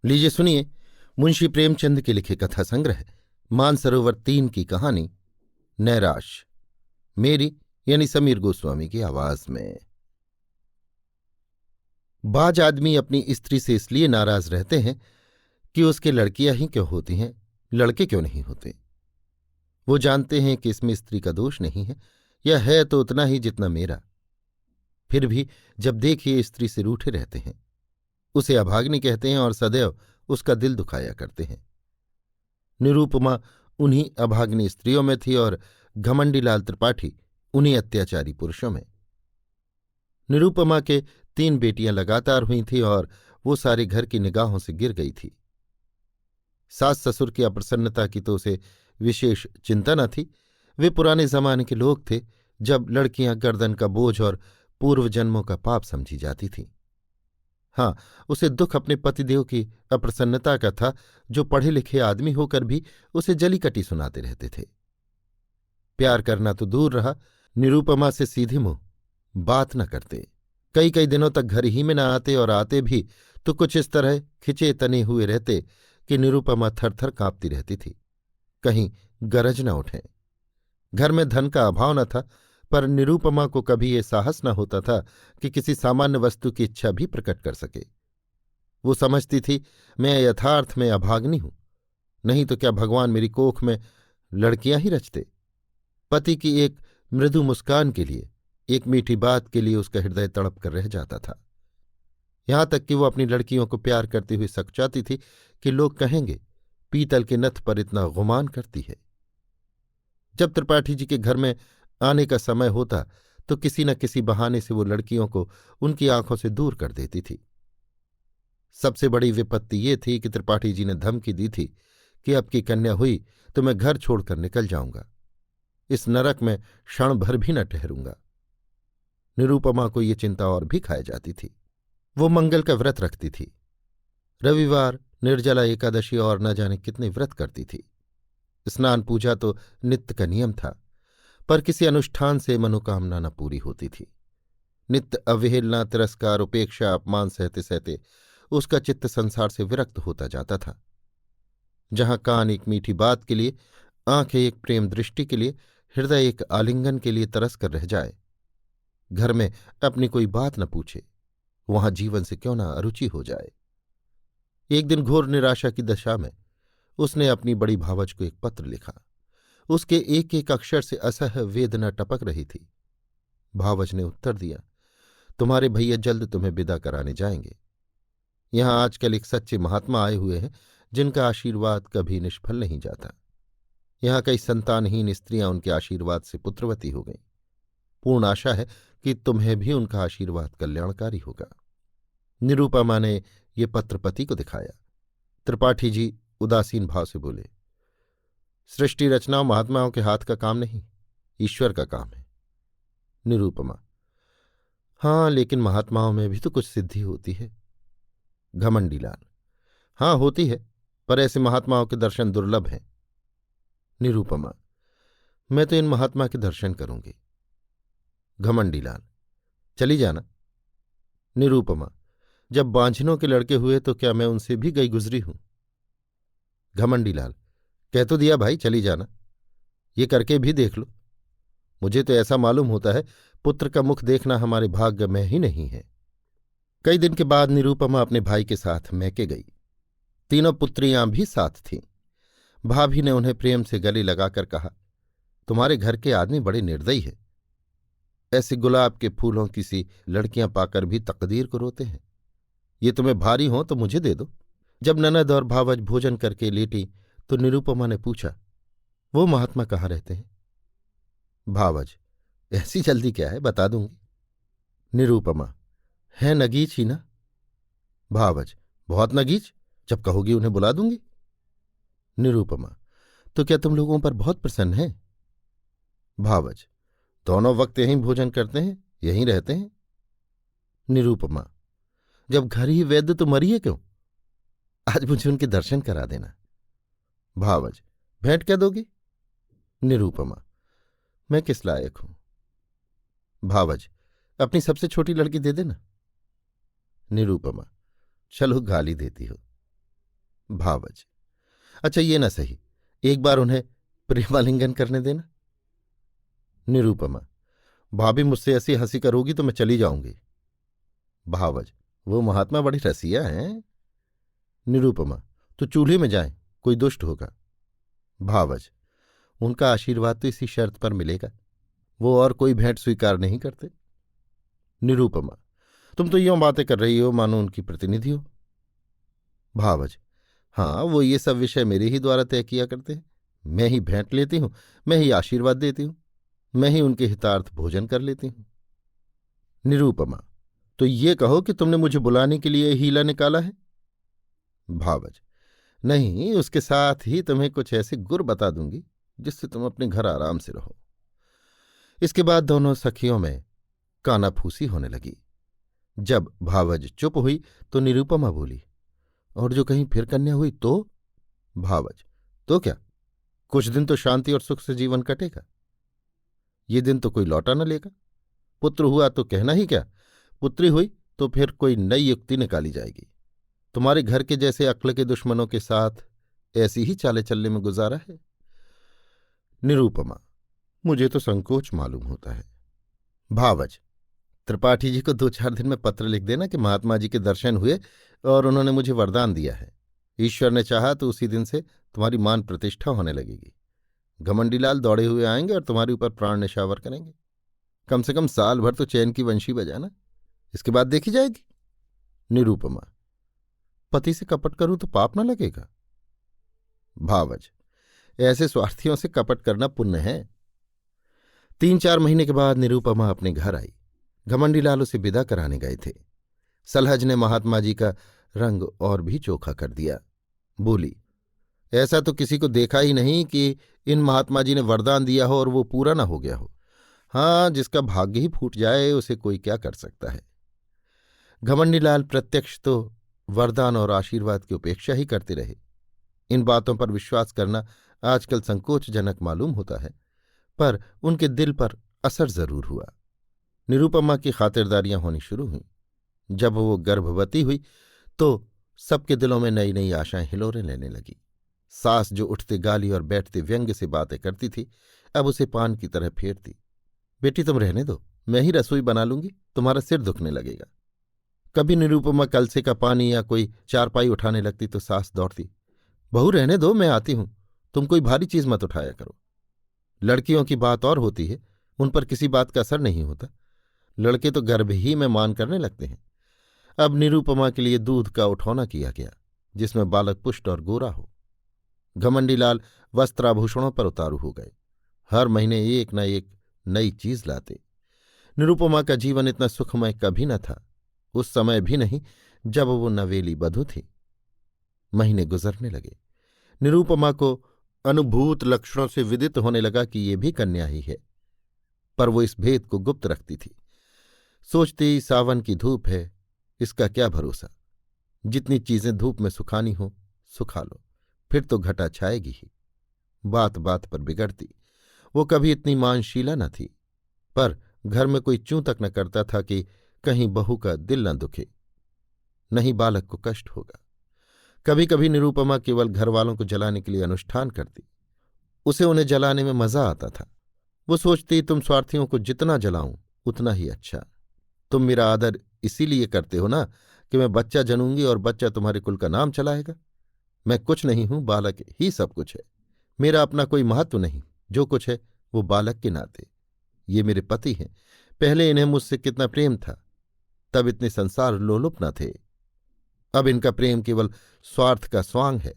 लीजिए सुनिए मुंशी प्रेमचंद के लिखे कथा संग्रह मानसरोवर 3 की कहानी नैराश, मेरी यानी समीर गोस्वामी की आवाज में। बाज आदमी अपनी स्त्री से इसलिए नाराज रहते हैं कि उसके लड़कियां ही क्यों होती हैं, लड़के क्यों नहीं होते। वो जानते हैं कि इसमें स्त्री का दोष नहीं है, या है तो उतना ही जितना मेरा। फिर भी जब देखिए स्त्री से रूठे रहते हैं। उसे अभागिनी कहते हैं और सदैव उसका दिल दुखाया करते हैं। निरूपमा उन्हीं अभागिनी स्त्रियों में थी और घमंडीलाल त्रिपाठी उन्हीं अत्याचारी पुरुषों में। निरूपमा के 3 बेटियां लगातार हुई थीं और वो सारे घर की निगाहों से गिर गई थी। सास ससुर की अप्रसन्नता की तो उसे विशेष चिंता न थी। वे पुराने जमाने के लोग थे, जब लड़कियां गर्दन का बोझ और पूर्व जन्मों का पाप समझी जाती थीं। हाँ, उसे दुख अपने पतिदेव की अप्रसन्नता का था, जो पढ़े लिखे आदमी होकर भी उसे जलीकटी सुनाते रहते थे। प्यार करना तो दूर रहा, निरूपमा से सीधे मुंह बात न करते। कई कई दिनों तक घर ही में न आते, और आते भी तो कुछ इस तरह खिंचे तने हुए रहते कि निरूपमा थर थर काँपती रहती थी, कहीं गरज न उठे। घर में धन का अभाव न था, पर निरूपमा को कभी ये साहस न होता था कि किसी सामान्य वस्तु की इच्छा भी प्रकट कर सके। वो समझती थी, मैं यथार्थ में अभागिनी हूं, नहीं तो क्या भगवान मेरी कोख में लड़कियां ही रचते। पति की एक मृदु मुस्कान के लिए, एक मीठी बात के लिए उसका हृदय तड़प कर रह जाता था। यहां तक कि वो अपनी लड़कियों को प्यार करती हुई सकचाती थी कि लोग कहेंगे, पीतल के नथ पर इतना गुमान करती है। जब त्रिपाठी जी के घर में आने का समय होता तो किसी न किसी बहाने से वो लड़कियों को उनकी आंखों से दूर कर देती थी। सबसे बड़ी विपत्ति ये थी कि त्रिपाठी जी ने धमकी दी थी कि अब की कन्या हुई तो मैं घर छोड़कर निकल जाऊंगा, इस नरक में क्षण भर भी न ठहरूंगा। निरूपमा को ये चिंता और भी खाई जाती थी। वो मंगल का व्रत रखती थी, रविवार, निर्जला एकादशी और न जाने कितने व्रत करती थी। स्नान पूजा तो नित्य का नियम था, पर किसी अनुष्ठान से मनोकामना न पूरी होती थी। नित्य अवहेलना, तिरस्कार, उपेक्षा, अपमान सहते सहते उसका चित्त संसार से विरक्त होता जाता था। जहां कान एक मीठी बात के लिए, आंखें एक प्रेम दृष्टि के लिए, हृदय एक आलिंगन के लिए तरस कर रह जाए, घर में अपनी कोई बात न पूछे, वहां जीवन से क्यों न अरुचि हो जाए। एक दिन घोर निराशा की दशा में उसने अपनी बड़ी भावज को एक पत्र लिखा। उसके एक एक अक्षर से असह्य वेदना टपक रही थी। भावज ने उत्तर दिया, तुम्हारे भैया जल्द तुम्हें विदा कराने जाएंगे। यहां आजकल एक सच्चे महात्मा आए हुए हैं, जिनका आशीर्वाद कभी निष्फल नहीं जाता। यहां कई संतानहीन स्त्रियां उनके आशीर्वाद से पुत्रवती हो गईं। पूर्ण आशा है कि तुम्हें भी उनका आशीर्वाद कल्याणकारी होगा। निरूपमा ने ये पत्र पति को दिखाया। त्रिपाठी जी उदासीन भाव से बोले, सृष्टि रचनाओं महात्माओं के हाथ का काम नहीं, ईश्वर का काम है। निरूपमा, हाँ, लेकिन महात्माओं में भी तो कुछ सिद्धि होती है। घमंडीलाल, हाँ होती है, पर ऐसे महात्माओं के दर्शन दुर्लभ हैं। निरूपमा, मैं तो इन महात्मा के दर्शन करूंगी। घमंडीलाल, चली जाना। निरूपमा, जब बांझिनों के लड़के हुए तो क्या मैं उनसे भी गई गुजरी हूं। घमंडीलाल, कह तो दिया भाई, चली जाना। ये करके भी देख लो। मुझे तो ऐसा मालूम होता है, पुत्र का मुख देखना हमारे भाग्य में ही नहीं है। कई दिन के बाद निरूपमा अपने भाई के साथ मैके गई। तीनों पुत्रियां भी साथ थीं। भाभी ने उन्हें प्रेम से गले लगाकर कहा, तुम्हारे घर के आदमी बड़े निर्दयी हैं। ऐसे गुलाब के फूलों की सी लड़कियां पाकर भी तकदीर को रोते हैं। ये तुम्हें भारी हो तो मुझे दे दो। जब ननद और भावज भोजन करके लेटी तो निरूपमा ने पूछा, वो महात्मा कहाँ रहते हैं। भावज, ऐसी जल्दी क्या है, बता दूंगी। निरूपमा, है नगीच ही ना। भावज, बहुत नगीच, जब कहोगी उन्हें बुला दूंगी। निरूपमा, तो क्या तुम लोगों पर बहुत प्रसन्न है। भावज, दोनों वक्त यहीं भोजन करते हैं, यहीं रहते हैं। निरूपमा, जब घर ही वैद्य तो मरिए क्यों, आज मुझे उनके दर्शन करा देना। भावज, भेंट क्या दोगी। निरूपमा, मैं किस लायक हूं। भावज, अपनी सबसे छोटी लड़की दे देना। निरूपमा, चलो गाली देती हो। भावज। अच्छा ये ना सही, एक बार उन्हें प्रेमालिंगन करने देना। निरूपमा। भाभी मुझसे ऐसी हंसी करोगी तो मैं चली जाऊंगी। भावज। वो महात्मा बड़ी रसिया हैं। निरूपमा। तो चूल्हे में जाएं, कोई दुष्ट होगा। भावज। उनका आशीर्वाद तो इसी शर्त पर मिलेगा, वो और कोई भेंट स्वीकार नहीं करते। निरूपमा। तुम तो यूं बातें कर रही हो मानो उनकी प्रतिनिधि हो। भावज। हाँ, वो ये सब विषय मेरे ही द्वारा तय किया करते हैं। मैं ही भेंट लेती हूं, मैं ही आशीर्वाद देती हूं, मैं ही उनके हितार्थ भोजन कर लेती हूं। निरूपमा। तो ये कहो कि तुमने मुझे बुलाने के लिए हीला निकाला है। भावज। नहीं, उसके साथ ही तुम्हें कुछ ऐसे गुर बता दूंगी जिससे तुम अपने घर आराम से रहो। इसके बाद दोनों सखियों में कानाफूसी होने लगी। जब भावज चुप हुई तो निरूपमा बोली, और जो कहीं फिर कन्या हुई तो? भावज। तो क्या, कुछ दिन तो शांति और सुख से जीवन कटेगा। ये दिन तो कोई लौटा न लेगा। पुत्र हुआ तो कहना ही क्या, पुत्री हुई तो फिर कोई नई युक्ति निकाली जाएगी। तुम्हारे घर के जैसे अक्ल के दुश्मनों के साथ ऐसी ही चाले चलने में गुजारा है। निरूपमा। मुझे तो संकोच मालूम होता है। भावज। त्रिपाठी जी को 2-4 दिन में पत्र लिख देना कि महात्मा जी के दर्शन हुए और उन्होंने मुझे वरदान दिया है। ईश्वर ने चाहा तो उसी दिन से तुम्हारी मान प्रतिष्ठा होने लगेगी। घमंडीलाल दौड़े हुए आएंगे और तुम्हारे ऊपर प्राण निशावर करेंगे। कम से कम साल भर तो चैन की वंशी बजाना, इसके बाद देखी जाएगी। निरूपमा। पति से कपट करूं तो पाप न लगेगा। भावज। ऐसे स्वार्थियों से कपट करना पुण्य है। 3-4 महीने के बाद निरूपमा अपने घर आई। घमंडीलाल उसे विदा कराने गए थे। सलहज ने महात्मा जी का रंग और भी चोखा कर दिया। बोली, ऐसा तो किसी को देखा ही नहीं कि इन महात्मा जी ने वरदान दिया हो और वो पूरा ना हो गया हो। हाँ, जिसका भाग्य ही फूट जाए उसे कोई क्या कर सकता है। घमंडीलाल प्रत्यक्ष तो वरदान और आशीर्वाद की उपेक्षा ही करते रहे। इन बातों पर विश्वास करना आजकल संकोचजनक मालूम होता है, पर उनके दिल पर असर जरूर हुआ। निरूपमा की खातिरदारियां होनी शुरू हुईं। जब वो गर्भवती हुई तो सबके दिलों में नई नई आशाएं हिलोरें लेने लगी। सास जो उठते गाली और बैठते व्यंग्य से बातें करती थी, अब उसे पान की तरह फेरती। बेटी तुम रहने दो, मैं ही रसोई बना लूंगी, तुम्हारा सिर दुखने लगेगा। कभी निरूपमा कलसे का पानी या कोई चारपाई उठाने लगती तो सास दौड़ती, बहू रहने दो, मैं आती हूं, तुम कोई भारी चीज मत उठाया करो। लड़कियों की बात और होती है, उन पर किसी बात का असर नहीं होता। लड़के तो गर्भ ही में मान करने लगते हैं। अब निरूपमा के लिए दूध का उठौना किया गया जिसमें बालक पुष्ट और गोरा हो। घमंडीलाल वस्त्राभूषणों पर उतारू हो गए। हर महीने एक न एक नई चीज लाते। निरूपमा का जीवन इतना सुखमय कभी न था, उस समय भी नहीं जब वो नवेली बधू थी। महीने गुजरने लगे। निरूपमा को अनुभूत लक्षणों से विदित होने लगा कि ये भी कन्या ही है, पर वो इस भेद को गुप्त रखती थी। सोचती सावन की धूप है, इसका क्या भरोसा। जितनी चीजें धूप में सुखानी हो सुखा लो, फिर तो घटा छाएगी ही। बात बात पर बिगड़ती। वो कभी इतनी मानशीला न थी, पर घर में कोई चूं तक न करता था कि कहीं बहू का दिल न दुखे, नहीं बालक को कष्ट होगा। कभी कभी निरूपमा केवल घरवालों को जलाने के लिए अनुष्ठान करती। उसे उन्हें जलाने में मजा आता था। वो सोचती, तुम स्वार्थियों को जितना जलाऊं उतना ही अच्छा। तुम मेरा आदर इसीलिए करते हो ना कि मैं बच्चा जनूंगी और बच्चा तुम्हारे कुल का नाम चलाएगा। मैं कुछ नहीं हूं, बालक ही सब कुछ है। मेरा अपना कोई महत्व नहीं, जो कुछ है वो बालक के नाते। ये मेरे पति हैं, पहले इन्हें मुझसे कितना प्रेम था, तब इतने संसार लोलुप न थे। अब इनका प्रेम केवल स्वार्थ का स्वांग है।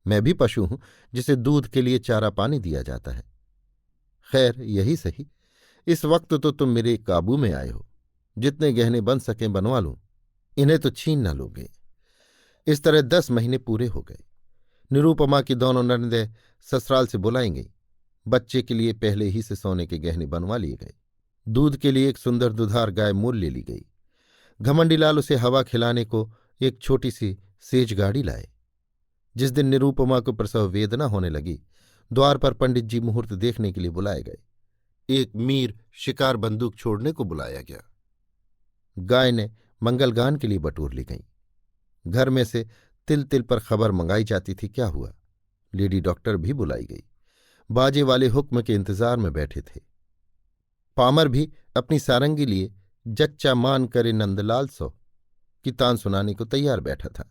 मैं भी पशु हूं जिसे दूध के लिए चारा पानी दिया जाता है। खैर यही सही, इस वक्त तो तुम मेरे काबू में आए हो। जितने गहने बन सकें बनवा लूं, इन्हें तो छीन न लोगे। इस तरह 10 महीने पूरे हो गए। निरूपमा की दोनों ननदें ससुराल से बुलाई गईं। बच्चे के लिए पहले ही से सोने के गहने बनवा लिए गए। दूध के लिए एक सुंदर दुधार गाय मोल ले ली गई। घमंडीलाल उसे हवा खिलाने को एक छोटी सी सेज गाड़ी लाए। जिस दिन निरूपमा को प्रसव वेदना होने लगी, द्वार पर पंडित जी मुहूर्त देखने के लिए बुलाए गए। एक मीर शिकार बंदूक छोड़ने को बुलाया गया। गाय ने मंगलगान के लिए बटोर ली गई। घर में से तिल तिल पर खबर मंगाई जाती थी। क्या हुआ? लेडी डॉक्टर भी बुलाई गई। बाजे वाले हुक्म के इंतजार में बैठे थे। पामर भी अपनी सारंगी लिए जच्चा मान करे नंदलाल सो की तान सुनाने को तैयार बैठा था।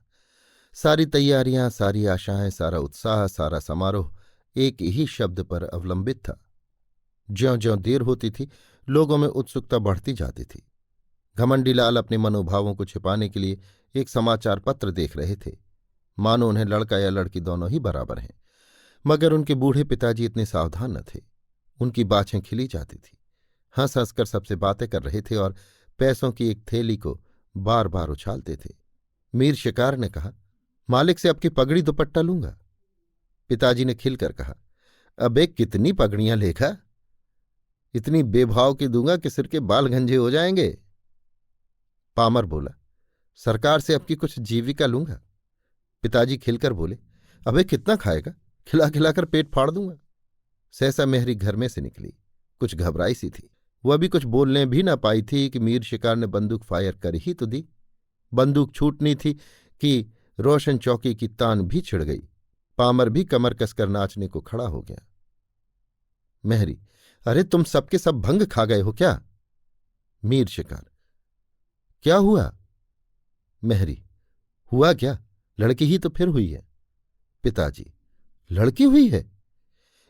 सारी तैयारियां, सारी आशाएं, सारा उत्साह, सारा समारोह एक ही शब्द पर अवलंबित था। ज्यों ज्यों देर होती थी, लोगों में उत्सुकता बढ़ती जाती थी। घमंडीलाल अपने मनोभावों को छिपाने के लिए एक समाचार पत्र देख रहे थे, मानो उन्हें लड़का या लड़की दोनों ही बराबर हैं। मगर उनके बूढ़े पिताजी इतने सावधान न थे। उनकी बाछें खिली जाती थी, हंस हंसकर सबसे बातें कर रहे थे और पैसों की एक थैली को बार बार उछालते थे। मीर शिकार ने कहा, मालिक से आपकी पगड़ी दुपट्टा लूंगा। पिताजी ने खिलकर कहा, अबे कितनी पगड़ियां लेगा? इतनी बेभाव की दूंगा कि सिर के बाल गंजे हो जाएंगे। पामर बोला, सरकार से आपकी कुछ जीविका लूंगा। पिताजी खिलकर बोले, अबे कितना खाएगा? खिला खिलाकर पेट फाड़ दूंगा। सहसा मेहरी घर में से निकली, कुछ घबराई सी थी। वह अभी कुछ बोलने भी न पाई थी कि मीर शिकार ने बंदूक फायर कर ही तो दी। बंदूक छूटनी थी कि रोशन चौकी की तान भी छिड़ गई। पामर भी कमर कसकर नाचने को खड़ा हो गया। मेहरी, अरे तुम सबके सब भंग खा गए हो क्या? मीर शिकार, क्या हुआ? मेहरी, हुआ क्या? लड़की ही तो फिर हुई है। पिताजी, लड़की हुई है?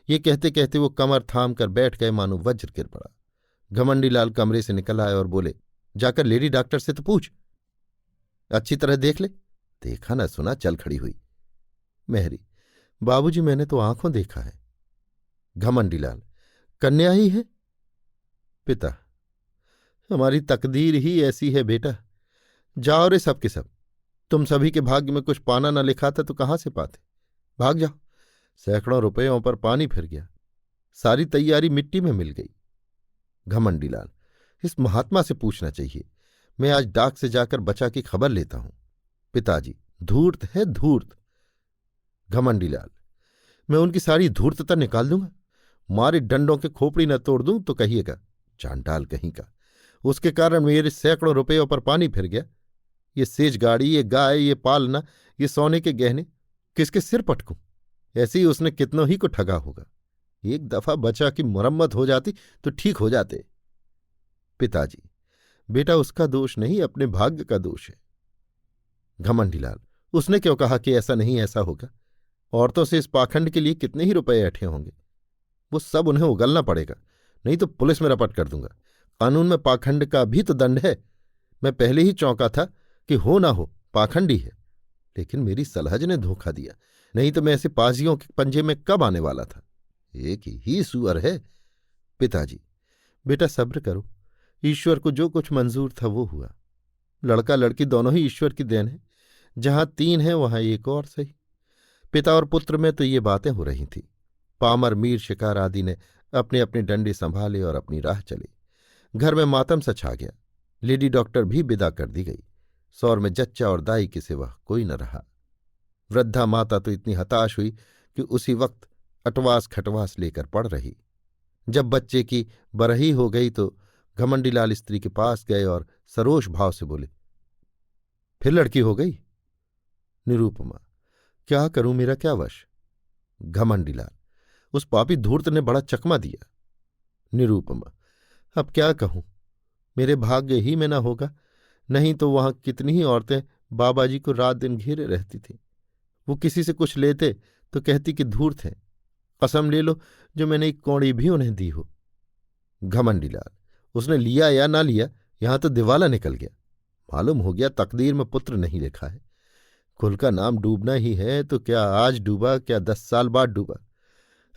ये कहते कहते वो कमर थाम कर बैठ गए, मानो वज्र गिर पड़ा। घमंडीलाल कमरे से निकल आए और बोले, जाकर लेडी डॉक्टर से तो पूछ, अच्छी तरह देख ले। देखा न सुना, चल खड़ी हुई। मेहरी, बाबूजी मैंने तो आंखों देखा है। घमंडीलाल, कन्या ही है? पिता, हमारी तकदीर ही ऐसी है बेटा। जाओ रे सब के सब। तुम सभी के भाग्य में कुछ पाना न लिखा था तो कहाँ से पाते? भाग जाओ। सैकड़ों रुपयों पर पानी फिर गया, सारी तैयारी मिट्टी में मिल गई। घमंडीलाल, इस महात्मा से पूछना चाहिए। मैं आज डाक से जाकर बचा की खबर लेता हूं। पिताजी, धूर्त है धूर्त। घमंडीलाल, मैं उनकी सारी धूर्तता निकाल दूंगा। मारे डंडों के खोपड़ी न तोड़ दूं तो कहिएगा, चांडाल कहीं का। उसके कारण मेरे सैकड़ों रुपयों पर पानी फिर गया। ये सेज गाड़ी, ये गाय, ये पालना, ये सोने के गहने किसके सिर पटकूं? ऐसे ही उसने कितनों ही को ठगा होगा। एक दफा बचा की मुरम्मत हो जाती तो ठीक हो जाते। पिताजी, बेटा उसका दोष नहीं, अपने भाग्य का दोष है। घमंडीलाल, उसने क्यों कहा कि ऐसा नहीं ऐसा होगा? औरतों से इस पाखंड के लिए कितने ही रुपए ऐठे होंगे। वो सब उन्हें उगलना पड़ेगा, नहीं तो पुलिस में रपट कर दूंगा। कानून में पाखंड का भी तो दंड है। मैं पहले ही चौंका था कि हो ना हो पाखंडी है, लेकिन मेरी सलहज ने धोखा दिया, नहीं तो मैं ऐसे पाजियों के पंजे में कब आने वाला था। एक ही सुअर है। पिताजी, बेटा सब्र करो, ईश्वर को जो कुछ मंजूर था वो हुआ। लड़का लड़की दोनों ही ईश्वर की देन है। जहां तीन है वहां एक और सही। पिता और पुत्र में तो ये बातें हो रही थी। पामर, मीर शिकार आदि ने अपने अपने डंडे संभाले और अपनी राह चले। घर में मातम सा छा गया। लेडी डॉक्टर भी विदा कर दी गई। सौर में जच्चा और दाई के सिवा कोई न रहा। वृद्धा माता तो इतनी हताश हुई कि उसी वक्त अटवास खटवास लेकर पड़ रही। जब बच्चे की बरही हो गई तो घमंडीलाल स्त्री के पास गए और सरोष भाव से बोले, फिर लड़की हो गई? निरूपमा, क्या करूं, मेरा क्या वश? घमंडीलाल, उस पापी धूर्त ने बड़ा चकमा दिया। निरूपमा, अब क्या कहूं, मेरे भाग्य ही में न होगा, नहीं तो वहां कितनी ही औरतें बाबाजी को रात दिन घेरे रहती थीं। वो किसी से कुछ लेते तो कहती कि धूर्त है। कसम ले लो जो मैंने एक कौड़ी भी उन्हें दी हो। घमंडीलाल, उसने लिया या ना लिया, यहां तो दिवाला निकल गया। मालूम हो गया तकदीर में पुत्र नहीं लिखा है। कुल का नाम डूबना ही है तो क्या आज डूबा, क्या 10 साल बाद डूबा।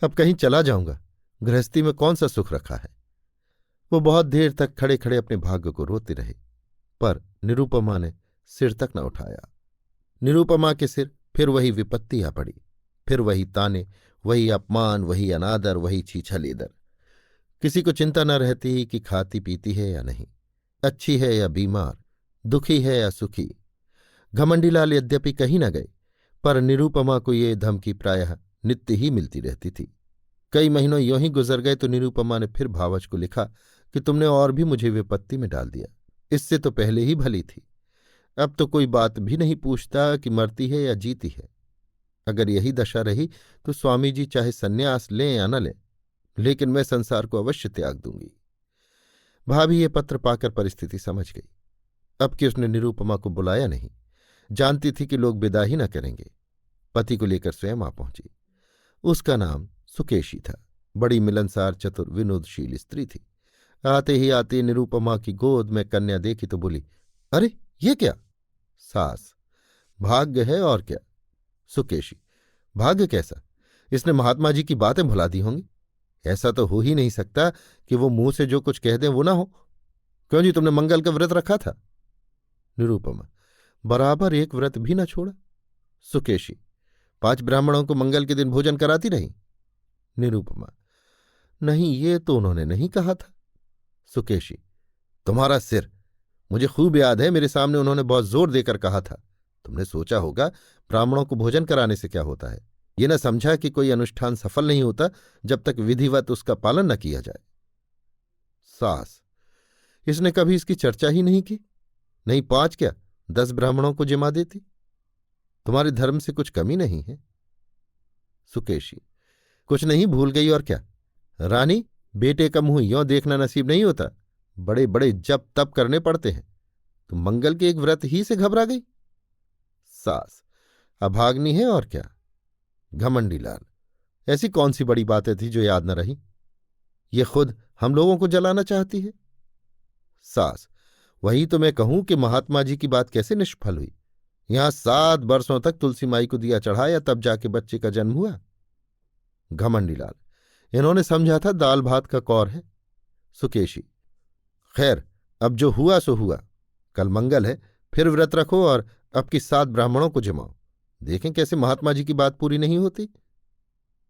अब कहीं चला जाऊंगा, गृहस्थी में कौन सा सुख रखा है। वो बहुत देर तक खड़े खड़े अपने भाग्य को रोते रहे, पर निरूपमा ने सिर तक न उठाया। निरूपमा के सिर फिर वही विपत्ति आ पड़ी, फिर वही ताने, वही अपमान, वही अनादर, वही छीछा लेदर। किसी को चिंता न रहती कि खाती पीती है या नहीं, अच्छी है या बीमार, दुखी है या सुखी। घमंडीलाल यद्यपि कहीं न गए, पर निरूपमा को ये धमकी प्रायः नित्य ही मिलती रहती थी। कई महीनों यों ही गुजर गए तो निरूपमा ने फिर भावच को लिखा कि तुमने और भी मुझे विपत्ति में डाल दिया। इससे तो पहले ही भली थी। अब तो कोई बात भी नहीं पूछता कि मरती है या जीती है। अगर यही दशा रही तो स्वामी जी चाहे सन्यास लें या न लें, लेकिन मैं संसार को अवश्य त्याग दूंगी। भाभी ये पत्र पाकर परिस्थिति समझ गई। अब कि उसने निरूपमा को बुलाया नहीं, जानती थी कि लोग विदा ही न करेंगे, पति को लेकर स्वयं आ पहुंची। उसका नाम सुकेशी था। बड़ी मिलनसार, चतुर, विनोदशील स्त्री थी। आते ही आते निरूपमा की गोद में कन्या देखी तो बोली, अरे ये क्या? सास, भाग्य है और क्या। सुकेशी, भाग्य कैसा? इसने महात्मा जी की बातें भुला दी होंगी। ऐसा तो हो ही नहीं सकता कि वो मुंह से जो कुछ कह दें वो ना हो। क्यों जी, तुमने मंगल का व्रत रखा था? निरूपमा, बराबर एक व्रत भी न छोड़ा। सुकेशी, 5 ब्राह्मणों को मंगल के दिन भोजन कराती रही? निरूपमा, नहीं, ये तो उन्होंने नहीं कहा था। सुकेशी, तुम्हारा सिर, मुझे खूब याद है, मेरे सामने उन्होंने बहुत जोर देकर कहा था। तुमने सोचा होगा ब्राह्मणों को भोजन कराने से क्या होता है। ये न समझा कि कोई अनुष्ठान सफल नहीं होता जब तक विधिवत उसका पालन न किया जाए। सास, इसने कभी इसकी चर्चा ही नहीं की। नहीं 5 क्या 10 ब्राह्मणों को जिमा देती। तुम्हारे धर्म से कुछ कमी नहीं है। सुकेशी, कुछ नहीं, भूल गई और क्या। रानी, बेटे का मुंह यों देखना नसीब नहीं होता, बड़े बड़े जप तप करने पड़ते हैं। तुम मंगल के एक व्रत ही से घबरा गई। सास, अभाग्नि है और क्या। घमंडी लाल, ऐसी कौन सी बड़ी बातें थी जो याद न रही? ये खुद हम लोगों को जलाना चाहती है। सास, वही तो मैं कहूं कि महात्मा जी की बात कैसे निष्फल हुई। यहां 7 बरसों तक तुलसी माई को दिया चढ़ाया, तब जाके बच्चे का जन्म हुआ। घमंडी लाल, इन्होंने समझा था दाल भात का कौर है। सुकेशी, खैर, अब जो हुआ सो हुआ। कल मंगल है, फिर व्रत रखो और अब की 7 ब्राह्मणों को जमाओ। देखें कैसे महात्मा जी की बात पूरी नहीं होती।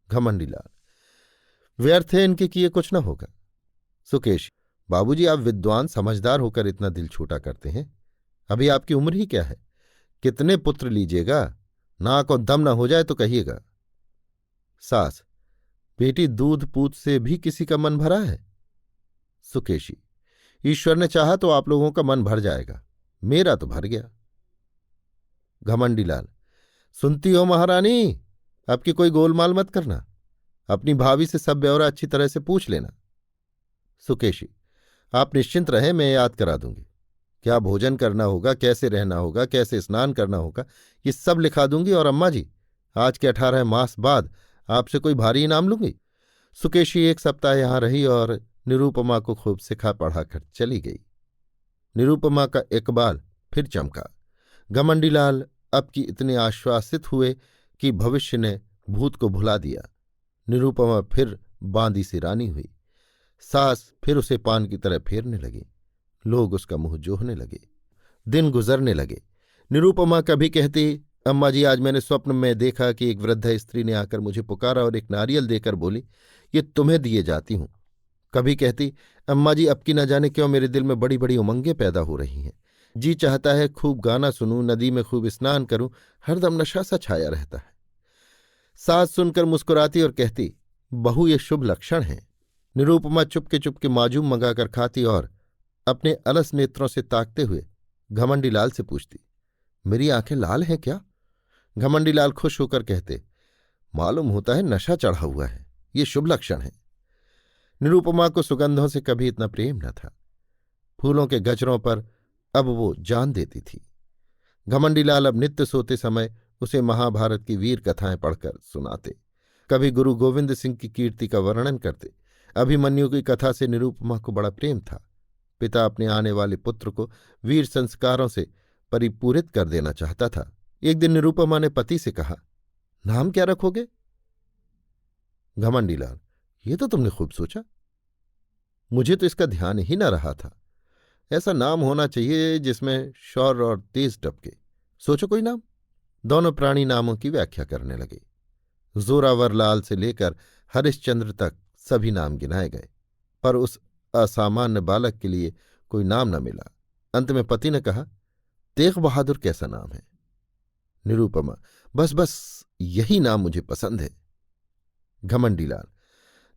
घमंडी लाल, व्यर्थ है, इनके किए कुछ न होगा। सुकेश, बाबूजी, आप विद्वान समझदार होकर इतना दिल छोटा करते हैं। अभी आपकी उम्र ही क्या है? कितने पुत्र लीजिएगा? नाक और दम न हो जाए तो कहिएगा। सास, बेटी, दूध पूत से भी किसी का मन भरा है? सुकेशी, ईश्वर ने चाहा तो आप लोगों का मन भर जाएगा, मेरा तो भर गया। घमंडी लाल, सुनती हो महारानी, अब की कोई गोलमाल मत करना। अपनी भाभी से सब ब्यौरा अच्छी तरह से पूछ लेना। सुकेशी, आप निश्चिंत रहें, मैं याद करा दूंगी। क्या भोजन करना होगा, कैसे रहना होगा, कैसे स्नान करना होगा, ये सब लिखा दूंगी। और अम्मा जी, आज के 18 मास बाद आपसे कोई भारी इनाम लूंगी। सुकेशी 1 सप्ताह यहां रही और निरूपमा को खूब सिखा पढ़ाकर चली गई। निरूपमा का इकबाल फिर चमका। घमंडी लाल अब की इतने आश्वासित हुए कि भविष्य ने भूत को भुला दिया। निरूपमा फिर बांदी सी रानी हुई। सास फिर उसे पान की तरह फेरने लगी। लोग उसका मुंह जोहने लगे। दिन गुजरने लगे। निरूपमा कभी कहती, अम्मा जी, आज मैंने स्वप्न में देखा कि एक वृद्ध स्त्री ने आकर मुझे पुकारा और एक नारियल देकर बोली, ये तुम्हें दिए जाती हूं। कभी कहती, अम्मा जी, अब की न जाने क्यों मेरे दिल में बड़ी बड़ी उमंगें पैदा हो रही हैं। जी चाहता है खूब गाना सुनूं, नदी में खूब स्नान करूं, हरदम नशा सा छाया रहता है। सास सुनकर मुस्कुराती और कहती, बहू, ये शुभ लक्षण है। निरूपमा चुपके चुपके माजूम मंगाकर खाती और अपने अलस नेत्रों से ताकते हुए घमंडी लाल से पूछती, मेरी आंखें लाल हैं क्या? घमंडी लाल खुश होकर कहते, मालूम होता है नशा चढ़ा हुआ है, ये शुभ लक्षण है। निरूपमा को सुगंधों से कभी इतना प्रेम न था। फूलों के गजरों पर अब वो जान देती थी। घमंडी लाल अब नित्य सोते समय उसे महाभारत की वीर कथाएं पढ़कर सुनाते। कभी गुरु गोविंद सिंह की कीर्ति का वर्णन करते। अभिमन्यु की कथा से निरूपमा को बड़ा प्रेम था। पिता अपने आने वाले पुत्र को वीर संस्कारों से परिपूरित कर देना चाहता था। एक दिन निरूपमा ने पति से कहा, नाम क्या रखोगे? घमंडी लाल, ये तो तुमने खूब सोचा, मुझे तो इसका ध्यान ही न रहा था। ऐसा नाम होना चाहिए जिसमें शौर्य और तेज टपके। सोचो कोई नाम। दोनों प्राणी नामों की व्याख्या करने लगे। जोरावर लाल से लेकर हरिश्चंद्र तक सभी नाम गिनाए गए, पर उस असामान्य बालक के लिए कोई नाम न मिला। अंत में पति ने कहा, तेग बहादुर कैसा नाम है? निरूपमा, बस बस यही नाम मुझे पसंद है। घमंडी लाल,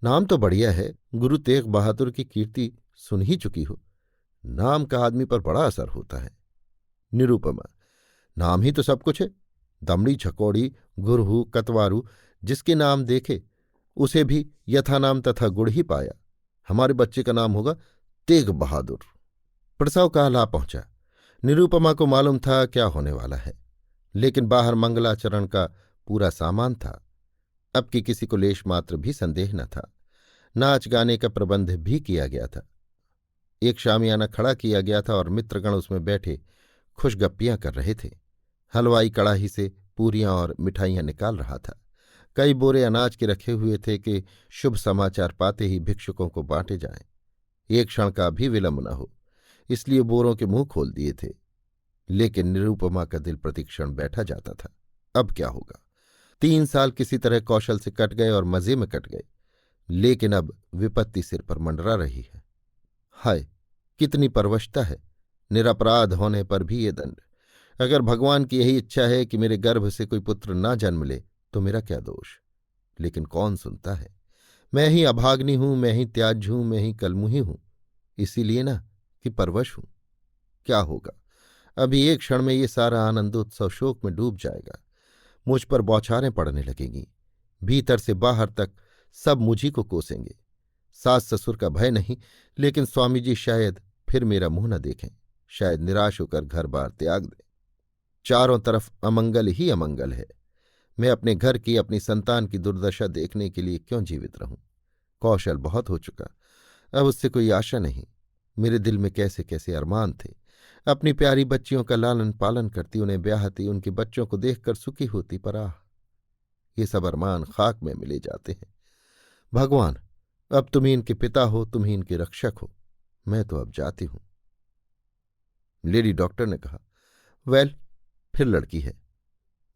नाम तो बढ़िया है, गुरु तेग बहादुर की कीर्ति सुन ही चुकी हो। नाम का आदमी पर बड़ा असर होता है। निरुपमा: नाम ही तो सब कुछ है। दमड़ी, छकौड़ी, गुरहू, कतवारू, जिसके नाम देखे उसे भी यथानाम तथा गुड़ ही पाया। हमारे बच्चे का नाम होगा तेग बहादुर। प्रसव काल आ पहुंचा। निरुपमा को मालूम था क्या होने वाला है, लेकिन बाहर मंगलाचरण का पूरा सामान था। अब कि किसी को लेश मात्र भी संदेह न था। नाच गाने का प्रबंध भी किया गया था। एक शामियाना खड़ा किया गया था और मित्रगण उसमें बैठे खुशगप्पियां कर रहे थे। हलवाई कड़ाही से पूरियां और मिठाइयां निकाल रहा था। कई बोरे अनाज के रखे हुए थे कि शुभ समाचार पाते ही भिक्षुकों को बांटे जाएं। एक क्षण का भी विलंब न हो, इसलिए बोरों के मुंह खोल दिए थे। लेकिन निरुपमा का दिल प्रतिक्षण बैठा जाता था। अब क्या होगा? 3 साल किसी तरह कौशल से कट गए और मजे में कट गए, लेकिन अब विपत्ति सिर पर मंडरा रही है। हाय, कितनी परवशता है! निरपराध होने पर भी ये दंड। अगर भगवान की यही इच्छा है कि मेरे गर्भ से कोई पुत्र ना जन्म ले तो मेरा क्या दोष? लेकिन कौन सुनता है? मैं ही अभाग्नि हूं, मैं ही त्याज्य हूं, मैं ही कलमुही हूं। इसीलिए ना कि परवश हूं। क्या होगा? अभी एक क्षण में ये सारा आनंदोत्सव शोक में डूब जाएगा। मुझ पर बौछारें पड़ने लगेंगी। भीतर से बाहर तक सब मुझी को कोसेंगे। सास ससुर का भय नहीं, लेकिन स्वामी जी शायद फिर मेरा मुंह न देखें, शायद निराश होकर घर बार त्याग दें। चारों तरफ अमंगल ही अमंगल है। मैं अपने घर की, अपनी संतान की दुर्दशा देखने के लिए क्यों जीवित रहूं? कौशल बहुत हो चुका, अब उससे कोई आशा नहीं। मेरे दिल में कैसे कैसे अरमान थे। अपनी प्यारी बच्चियों का लालन पालन करती, उन्हें ब्याहती, उनके बच्चों को देखकर सुखी होती, पर आह, ये सब अरमान खाक में मिले जाते हैं। भगवान, अब तुम ही इनके पिता हो, तुम ही इनके रक्षक हो। मैं तो अब जाती हूं। लेडी डॉक्टर ने कहा, वेल, फिर लड़की है।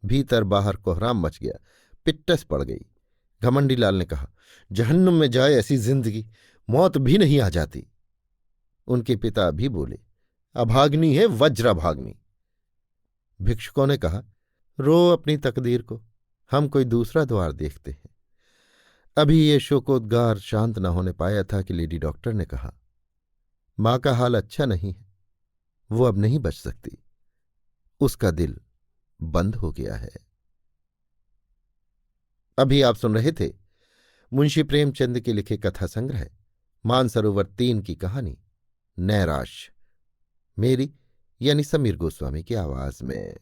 भीतर बाहर कोहराम मच गया। पिट्टस पड़ गई। घमंडी लाल ने कहा, जहन्नुम में जाए ऐसी जिंदगी, मौत भी नहीं आ जाती। उनके पिता भी बोले, अभाग्नि है, वज्रभाग्नि। भिक्षुकों ने कहा, रो अपनी तकदीर को, हम कोई दूसरा द्वार देखते हैं। अभी ये शोकोद्गार शांत न होने पाया था कि लेडी डॉक्टर ने कहा, मां का हाल अच्छा नहीं है, वो अब नहीं बच सकती, उसका दिल बंद हो गया है। अभी आप सुन रहे थे मुंशी प्रेमचंद के लिखे कथा संग्रह मानसरोवर 3 की कहानी नैराश्य, मेरी यानी समीर गोस्वामी की आवाज में।